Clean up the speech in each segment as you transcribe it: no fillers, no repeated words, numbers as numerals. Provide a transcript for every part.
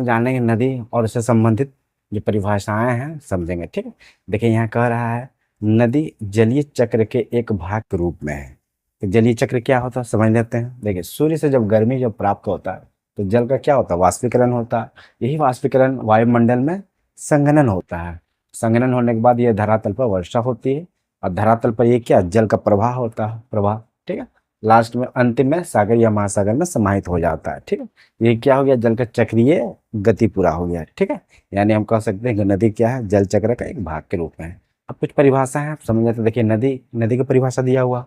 हम जानेंगे नदी और उससे संबंधित जो परिभाषाएं हैं समझेंगे। ठीक है, देखिए यहाँ कह रहा है नदी जलीय चक्र के एक भाग के रूप में है। तो जलीय चक्र क्या होता है समझ लेते हैं। देखिए सूर्य से जब गर्मी जब प्राप्त होता है तो जल का क्या होता है, वाष्पीकरण होता है। यही वाष्पीकरण वायुमंडल में संघनन होता है। संघनन होने के बाद ये धरातल पर वर्षा होती है और धरातल पर ये क्या जल का प्रवाह होता है, प्रवाह। ठीक है, लास्ट में अंतिम में सागर या महासागर में समाहित हो जाता है। ठीक है, ये क्या हो गया, जल का चक्रीय गति पूरा हो गया। ठीक है, यानी हम कह सकते हैं कि नदी क्या है, जल चक्र का एक भाग के रूप में है। अब कुछ परिभाषा है आप समझ लेते हैं। देखिए नदी, नदी की परिभाषा दिया हुआ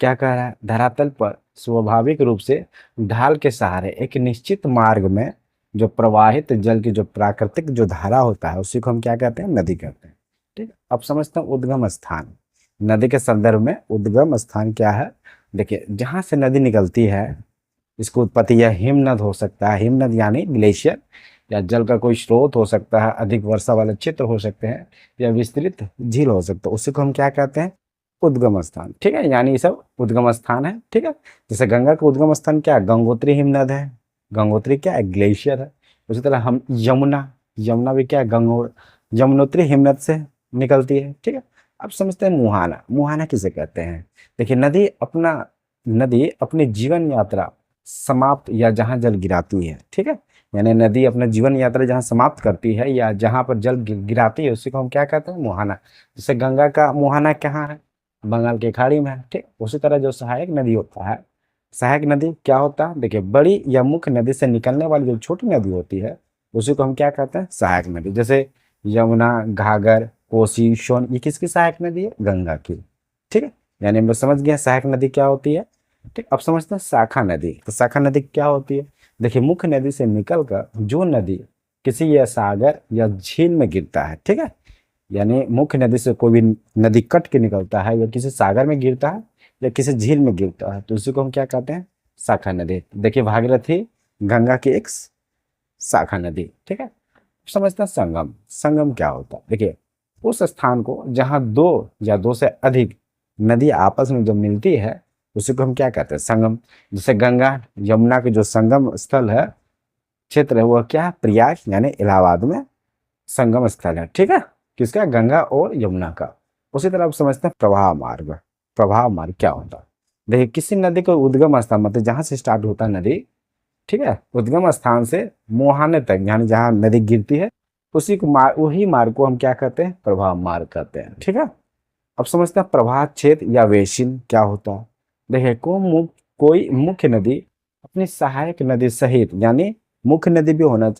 क्या कह रहा है, धरातल पर स्वाभाविक रूप से ढाल के सहारे एक निश्चित मार्ग में जो प्रवाहित जल की जो प्राकृतिक जो धारा होता है उसी को हम क्या कहते हैं, नदी कहते हैं। ठीक है, अब समझते हैं उद्गम स्थान। नदी के संदर्भ में उद्गम स्थान क्या है, देखिए जहाँ से नदी निकलती है इसको उत्पत्ति या हिमनद हो सकता है, हिमनद यानी ग्लेशियर, या जल का कोई स्रोत हो सकता है, अधिक वर्षा वाले क्षेत्र हो सकते हैं, या विस्तृत झील हो सकता है, उसी को हम क्या कहते हैं, उद्गम स्थान। ठीक है, यानी ये सब उद्गम स्थान है। ठीक है, जैसे गंगा का उद्गम स्थान क्या है, गंगोत्री हिमनद है। गंगोत्री क्या है, ग्लेशियर है। उसी तरह हम यमुना, यमुना भी क्या है, गंगो यमुनोत्री हिमनद से निकलती है। ठीक है, अब समझते हैं मुहाना। मुहाना किसे कहते हैं, देखिए नदी अपनी जीवन यात्रा समाप्त या जहाँ जल गिराती है। ठीक है, यानी नदी अपना जीवन यात्रा जहाँ समाप्त करती है या जहाँ पर जल गिराती है उसी को हम क्या कहते हैं, मुहाना। जैसे गंगा का मुहाना कहाँ है, बंगाल की खाड़ी में है। ठीक, उसी तरह जो सहायक नदी होता है, सहायक नदी क्या होता है, देखिए बड़ी या मुख्य नदी से निकलने वाली जो छोटी नदी होती है उसी को हम क्या कहते हैं, सहायक नदी। जैसे यमुना, घाघर, कोसी, सोन, ये किसकी सहायक नदी है, गंगा की। ठीक है, यानी हम लोग समझ गए सहायक नदी क्या होती है। ठीक, अब समझते हैं शाखा नदी। तो शाखा नदी क्या होती है, देखिए मुख्य नदी से निकलकर जो नदी किसी या सागर या झील में गिरता है। ठीक है, यानी मुख्य नदी से कोई भी नदी कट के निकलता है या किसी सागर में गिरता है या किसी झील में गिरता है तो उसी को हम क्या कहते हैं, शाखा नदी। देखिए भागीरथी गंगा की एक शाखा नदी। ठीक है, समझते हैं संगम। संगम क्या होता है, देखिए उस स्थान को जहां दो या दो से अधिक नदी आपस में जो मिलती है उसी को हम क्या कहते हैं, संगम। जैसे गंगा यमुना के जो संगम स्थल है, क्षेत्र है, वह क्या है, प्रयाग यानी इलाहाबाद में संगम स्थल है। ठीक है, किसका, गंगा और यमुना का। उसी तरह आप समझते हैं प्रवाह मार्ग। प्रवाह मार्ग क्या होता है, देखिए किसी नदी को उद्गम स्थान मतलब जहां से स्टार्ट होता है नदी, ठीक है, उद्गम स्थान से मुहाने तक यानी जहां नदी गिरती है उसी को वही मार्ग को हम क्या कहते हैं, प्रवाह मार्ग कहते हैं। ठीक है, अब समझते हैं प्रवाह क्षेत्र या वेसिन क्या होता है। देखिए कोई मुख्य नदी अपनी सहायक नदी सहित, यानी मुख्य नदी भी होना चाहिए